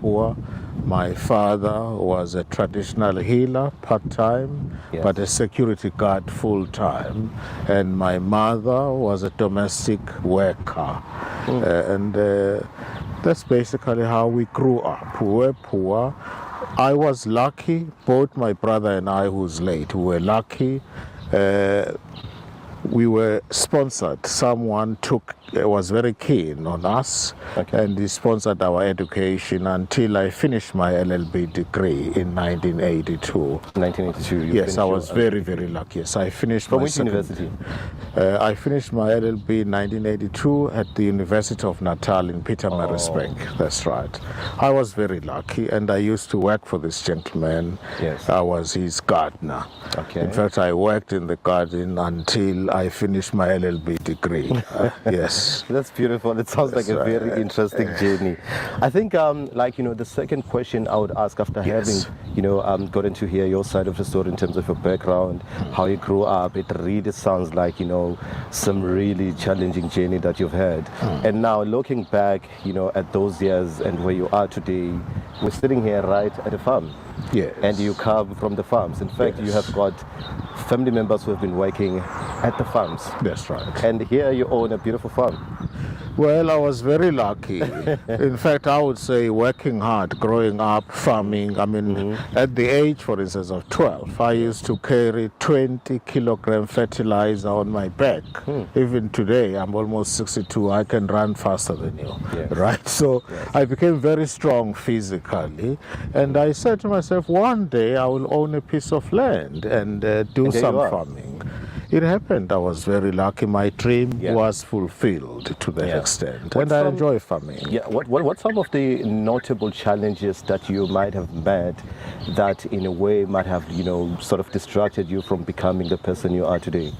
poor. My father was a traditional healer part-time, Yes. but a security guard full-time. And my mother was a domestic worker. And that's basically how we grew up. We were poor. I was lucky, both my brother and I, who's late, we were lucky. We were sponsored. Someone was very keen on us, and he sponsored our education until I finished my LLB degree in 1982. 1982. Yes, I was very, very lucky. Yes, I finished From my which university? I finished my LLB in 1982 at the University of Natal in Pietermaritzburg. That's right. I was very lucky, and I used to work for this gentleman. Yes. I was his gardener. Okay. In fact, I worked in the garden until I finished my LLB degree. Yes. That's beautiful. It sounds like a very interesting journey. I think, the second question I would ask after having, gotten to hear your side of the story in terms of your background, how you grew up, it really sounds like, some really challenging journey that you've had. And now looking back, at those years and where you are today, we're sitting here right at a farm. Yes. And you come from the farms. In fact, you have got family members who have been working at the farms. That's right. And here you own a beautiful farm. Well, I was very lucky. In fact, I would say working hard, growing up, farming. I mean, at the age, for instance, of 12, I used to carry 20 kilogram fertilizer on my back. Even today, I'm almost 62, I can run faster than you, right? So I became very strong physically, and I said to myself, one day I will own a piece of land and do some farming. It happened. I was very lucky. My dream was fulfilled to that extent, and I enjoy farming. Yeah. What some of the notable challenges that you might have met that, in a way, might have sort of distracted you from becoming the person you are today?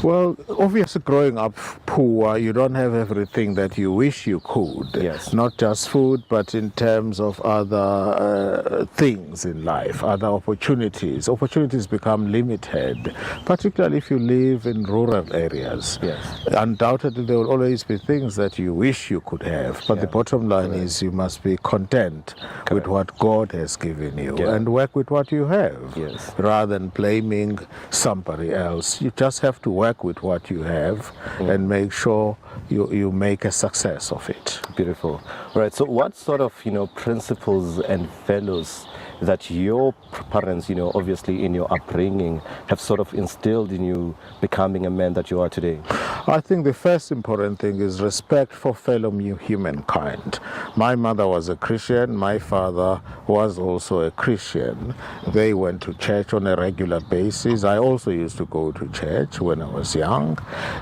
Well, obviously, growing up poor, you don't have everything that you wish you could. Yes. Not just food, but in terms of other things in life, other opportunities. Opportunities become limited, particularly if you live in rural areas. Yes. Undoubtedly, there will always be things that you wish you could have, but the bottom line is you must be content with what God has given you and work with what you have, rather than blaming somebody else. You just have to work with what you have and make sure you make a success of it. Beautiful. All right. So what sort of principles and values that your parents, obviously in your upbringing, have sort of instilled in you becoming a man that you are today? I think the first important thing is respect for fellow humankind. My mother was a Christian. My father was also a Christian. They went to church on a regular basis. I also used to go to church when I was young.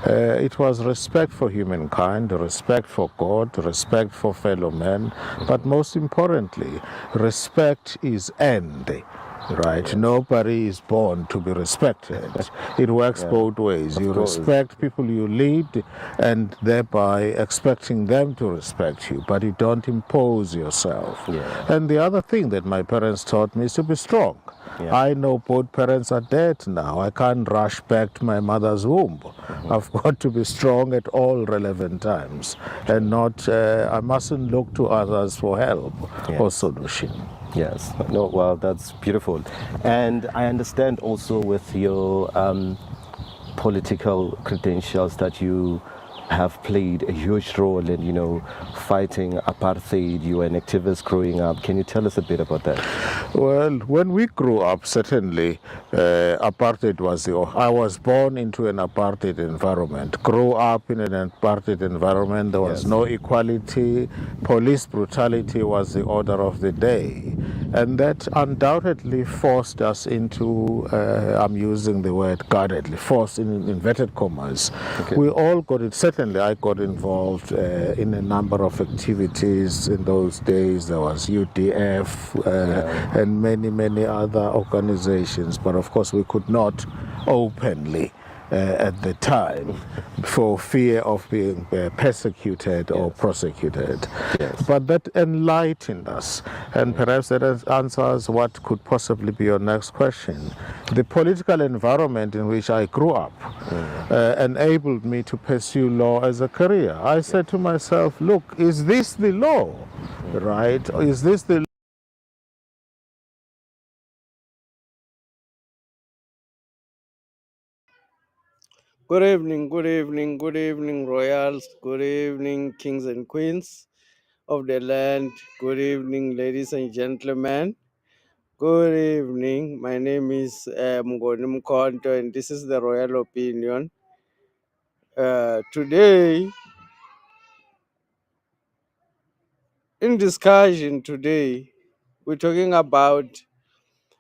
It was respect for humankind, respect for God, respect for fellow men, but most importantly, respect is earned. Right, nobody is born to be respected. It works both ways. You respect people you lead, and thereby expecting them to respect you, but you don't impose yourself. And the other thing that my parents taught me is to be strong. I know both parents are dead now. I can't rush back to my mother's womb. I've got to be strong at all relevant times, and not. I mustn't look to others for help or solution. Yes. No, well, that's beautiful. And I understand also with your political credentials that you have played a huge role in, fighting apartheid. You were an activist growing up. Can you tell us a bit about that? Well, when we grew up, certainly apartheid was I was born into an apartheid environment, grew up in an apartheid environment. There was no equality. Police brutality was the order of the day. And that undoubtedly forced us into, I'm using the word guardedly, forced in inverted commas. We all got it. Certainly I got involved in a number of activities in those days. There was UDF and many other organizations. But of course we could not openly at the time for fear of being persecuted or prosecuted. Yes. But that enlightened us, and perhaps that answers what could possibly be your next question. The political environment in which I grew up enabled me to pursue law as a career. I said to myself, look, is this the law, right? Is this the Good evening, good evening, good evening, royals. Good evening, kings and queens of the land. Good evening, ladies and gentlemen. Good evening. My name is Mngoni Mkhonto, and this is the Royal Opinion. Today, in discussion today, we're talking about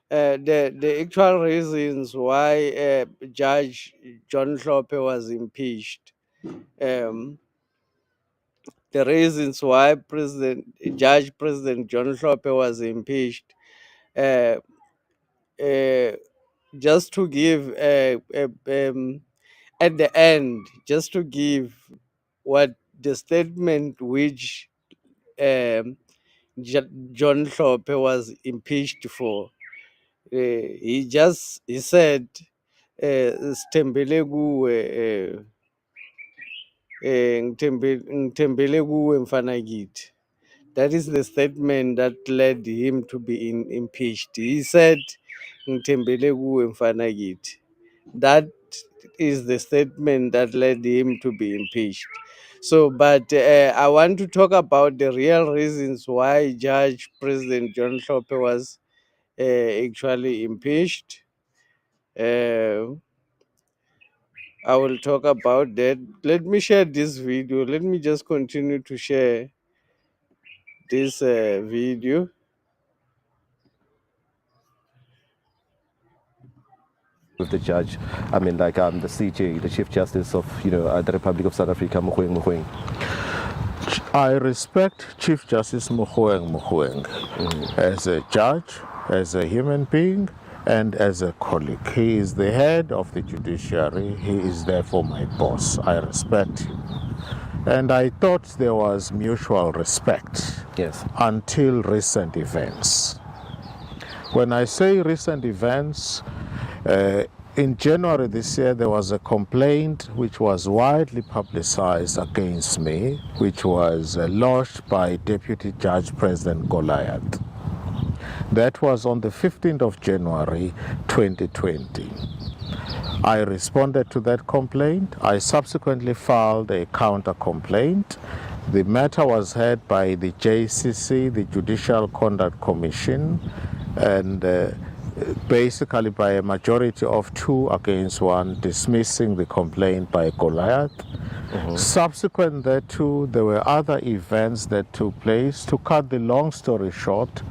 the actual reasons why Judge John Hlophe was impeached. Um, the reasons why President John Hlophe was impeached. Uh, uh, just to give at the end, just to give what the statement which um, John Hlophe was impeached for. He said, "Sithembele kuwe, ngithembele kuwe mfana kithi." That is the statement that led him to be impeached. He said, "Ngithembele kuwe mfana kithi." That is the statement that led him to be impeached. So, but I want to talk about the real reasons why Judge President John Hlophe was actually impeached. I will talk about that. Let me share this video. Let me just continue to share this video. With the judge, I mean, like the CJ, the Chief Justice of the Republic of South Africa, Mogoeng. I respect Chief Justice Mogoeng as a judge, as a human being, and as a colleague. He is the head of the judiciary. He is therefore my boss. I respect him. And I thought there was mutual respect until recent events. When I say recent events, in January this year, there was a complaint which was widely publicized against me, which was lodged by Deputy Judge President Goliath. That was on the 15th of January 2020. I responded to that complaint. I subsequently filed a counter complaint. The matter was heard by the JCC, the Judicial Conduct Commission, and basically by a majority of 2 against 1, dismissing the complaint by Goliath. Subsequent thereto, there were other events that took place. To cut the long story short,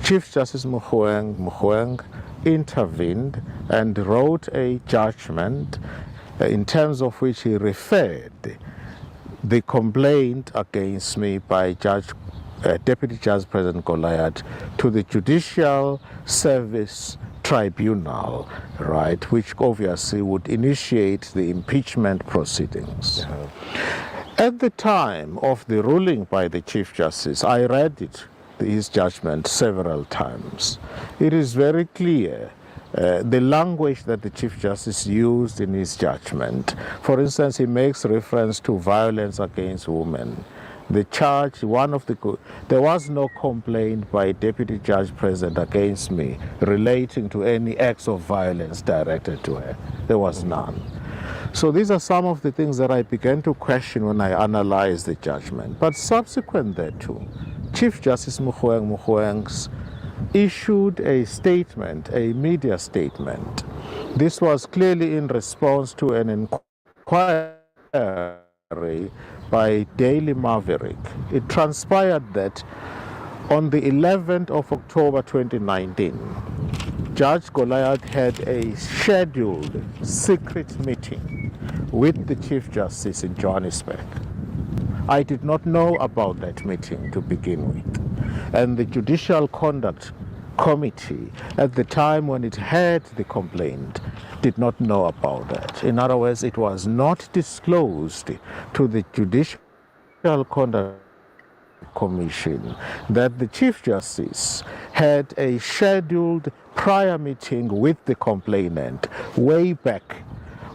Chief Justice Mogoeng intervened and wrote a judgment in terms of which he referred the complaint against me by Deputy Judge President Goliath to the Judicial Service Tribunal, right, which obviously would initiate the impeachment proceedings. At the time of the ruling by the Chief Justice, I read his judgment several times. It is very clear the language that the Chief Justice used in his judgment. For instance, he makes reference to violence against women. The charge, there was no complaint by Deputy Judge President against me relating to any acts of violence directed to her. There was none. So these are some of the things that I began to question when I analyzed the judgment. But subsequent thereto, Chief Justice Mogoeng issued a statement, a media statement. This was clearly in response to an inquiry by Daily Maverick. It transpired that on the 11th of October 2019, Judge Goliath had a scheduled secret meeting with the Chief Justice in Johannesburg. I did not know about that meeting to begin with. And the Judicial Conduct committee at the time when it heard the complaint did not know about that. In other words, it was not disclosed to the Judicial Conduct Commission that the Chief Justice had a scheduled prior meeting with the complainant way back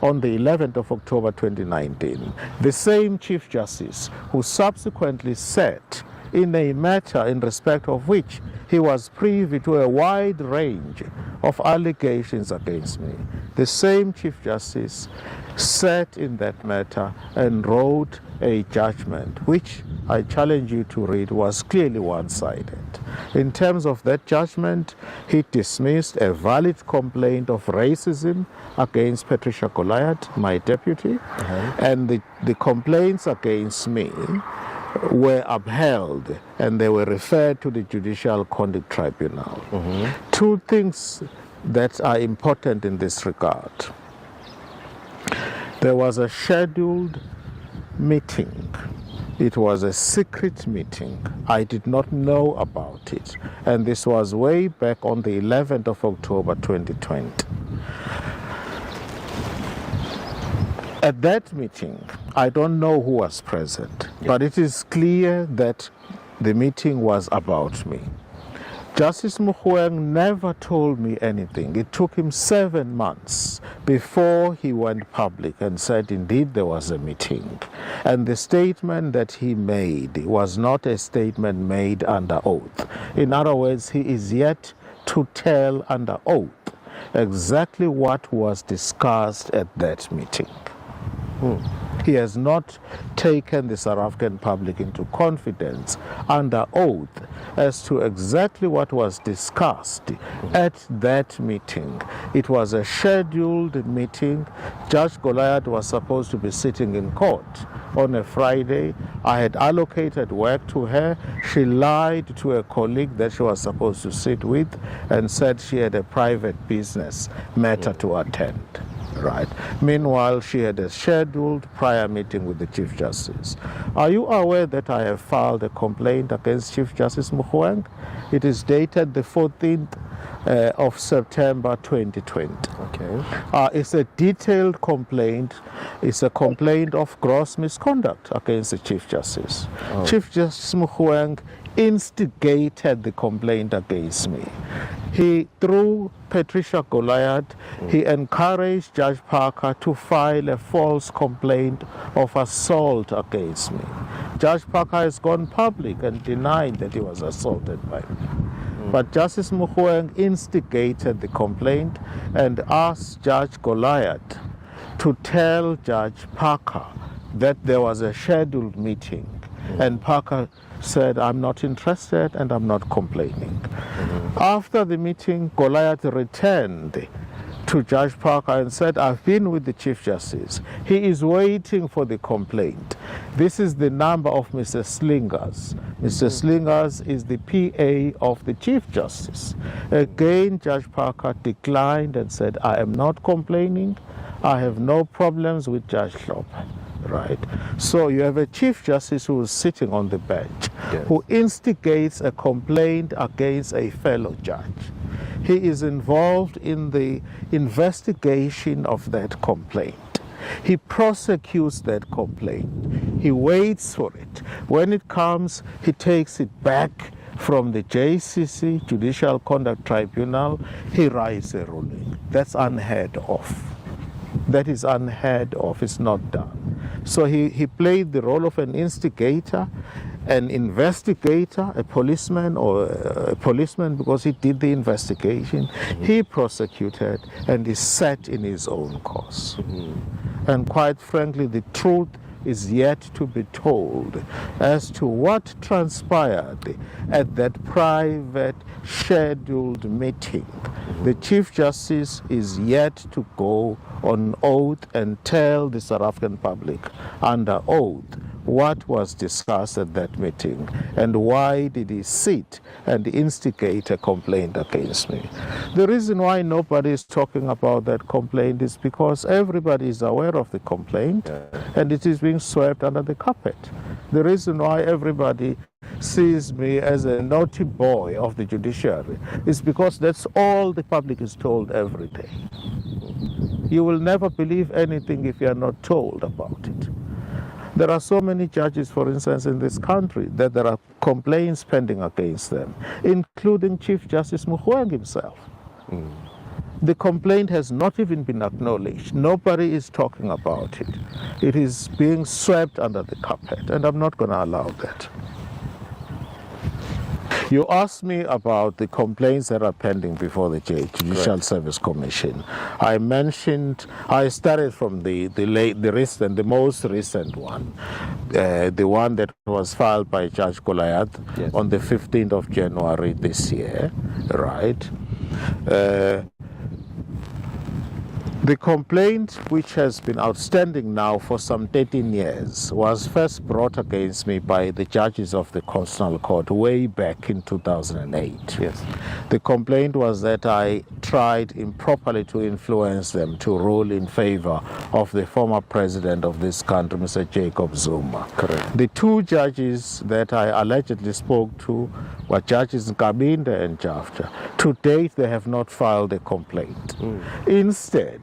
on the 11th of October 2019. The same Chief Justice who subsequently sat in a matter in respect of which he was privy to a wide range of allegations against me. The same Chief Justice sat in that matter and wrote a judgment, which I challenge you to read, was clearly one-sided. In terms of that judgment, he dismissed a valid complaint of racism against Patricia Goliath, my deputy, and the complaints against me were upheld and they were referred to the Judicial Conduct Tribunal. Two things that are important in this regard. There was a scheduled meeting. It was a secret meeting. I did not know about it. And this was way back on the 11th of October 2020. At that meeting, I don't know who was present, but it is clear that the meeting was about me. Justice Mogoeng never told me anything. It took him 7 months before he went public and said indeed there was a meeting. And the statement that he made was not a statement made under oath. In other words, he is yet to tell under oath exactly what was discussed at that meeting. He has not taken the South African public into confidence under oath as to exactly what was discussed at that meeting. It was a scheduled meeting. Judge Goliath was supposed to be sitting in court on a Friday. I had allocated work to her. She lied to a colleague that she was supposed to sit with and said she had a private business matter to attend. Right. Meanwhile, she had a scheduled prior meeting with the Chief Justice. Are you aware that I have filed a complaint against Chief Justice Mogoeng? It is dated the 14th of September 2020. Okay. It's a detailed complaint. It's a complaint of gross misconduct against the Chief Justice. Chief Justice Mogoeng instigated the complaint against me. He, through Patricia Goliath, he encouraged Judge Parker to file a false complaint of assault against me. Judge Parker has gone public and denied that he was assaulted by me. But Justice Mogoeng instigated the complaint and asked Judge Goliath to tell Judge Parker that there was a scheduled meeting. And Parker said, I'm not interested and I'm not complaining. After the meeting, Goliath returned to Judge Parker and said, I've been with the Chief Justice. He is waiting for the complaint. This is the number of Mr. Slingers. Mr. Slingers is the PA of the Chief Justice. Again, Judge Parker declined and said, I am not complaining. I have no problems with Judge Hlophe. Right. So you have a Chief Justice who is sitting on the bench, who instigates a complaint against a fellow judge. He is involved in the investigation of that complaint. He prosecutes that complaint. He waits for it. When it comes, he takes it back from the JCC, Judicial Conduct Tribunal. He writes a ruling. That's unheard of. That is unheard of. It's not done. So he played the role of an instigator, an investigator, a policeman, because he did the investigation. He prosecuted and he sat in his own cause. And quite frankly, the truth is yet to be told as to what transpired at that private scheduled meeting. The Chief Justice is yet to go on oath and tell the South African public under oath what was discussed at that meeting and why did he sit and instigate a complaint against me. The reason why nobody is talking about that complaint is because everybody is aware of the complaint and it is being swept under the carpet. The reason why everybody sees me as a naughty boy of the judiciary is because that's all the public is told every day. You will never believe anything if you are not told about it. There are so many judges, for instance, in this country that there are complaints pending against them, including Chief Justice Mogoeng himself. The complaint has not even been acknowledged. Nobody is talking about it. It is being swept under the carpet, and I'm not going to allow that. You asked me about the complaints that are pending before the Judicial Service Commission. I mentioned, I started from the most recent one, the one that was filed by Judge Goliath on the 15th of January this year, right? The complaint, which has been outstanding now for some 13 years, was first brought against me by the judges of the Constitutional Court way back in 2008. Yes. The complaint was that I tried improperly to influence them to rule in favor of the former president of this country, Mr. Jacob Zuma. Correct. The two judges that I allegedly spoke to were Judges Nkabinde and Jafta. To date, they have not filed a complaint. Instead,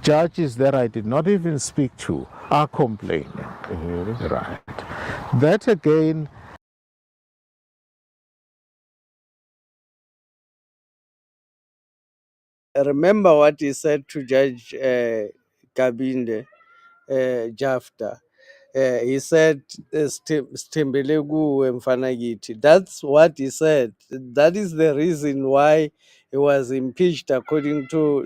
judges that I did not even speak to are complaining. Right. That again Remember what he said to Judge Kabinde, Jafta. He said, Stembelegu Mfanagiti. That's what he said. That is the reason why he was impeached, according to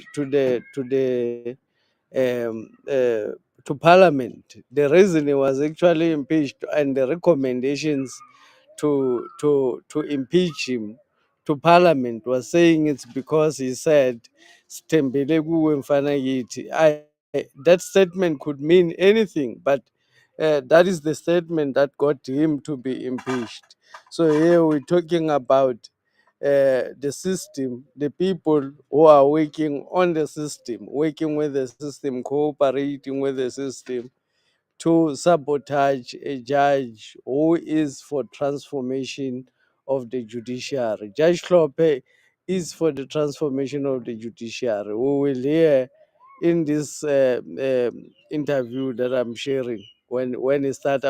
Parliament. The reason he was actually impeached and the recommendations to impeach him to Parliament was saying it's because he said Stembelegu Mfanagiti. That statement could mean anything, but that is the statement that got him to be impeached. So here we're talking about the system, the people who are working on the system, working with the system, cooperating with the system to sabotage a judge who is for transformation of the judiciary. Judge Hlophe is for the transformation of the judiciary. We will hear in this interview that I'm sharing when he talk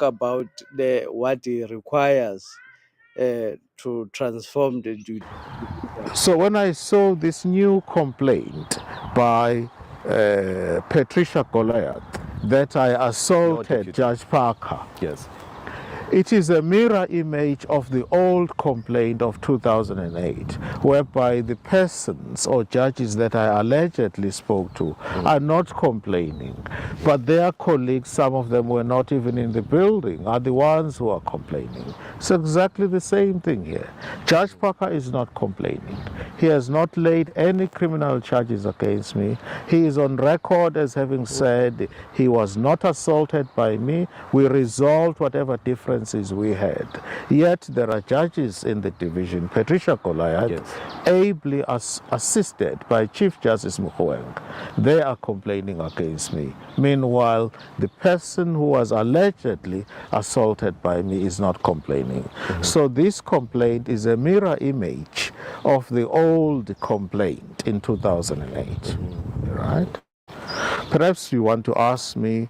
about what he requires to transform the judiciary. So when I saw this new complaint by Patricia Goliath that I assaulted Judge Parker, Yes. it is a mirror image of the old complaint of 2008, whereby the persons or judges that I allegedly spoke to are not complaining, but their colleagues, some of them were not even in the building, are the ones who are complaining. It's exactly the same thing here. Judge Parker is not complaining. He has not laid any criminal charges against me. He is on record as having said he was not assaulted by me. We resolved whatever differences we had. Yet there are judges in the division, Patricia Goliath, ably assisted by Chief Justice Mogoeng. They are complaining against me. Meanwhile, the person who was allegedly assaulted by me is not complaining. So this complaint is a mirror image of the old complaint in 2008, right? Perhaps you want to ask me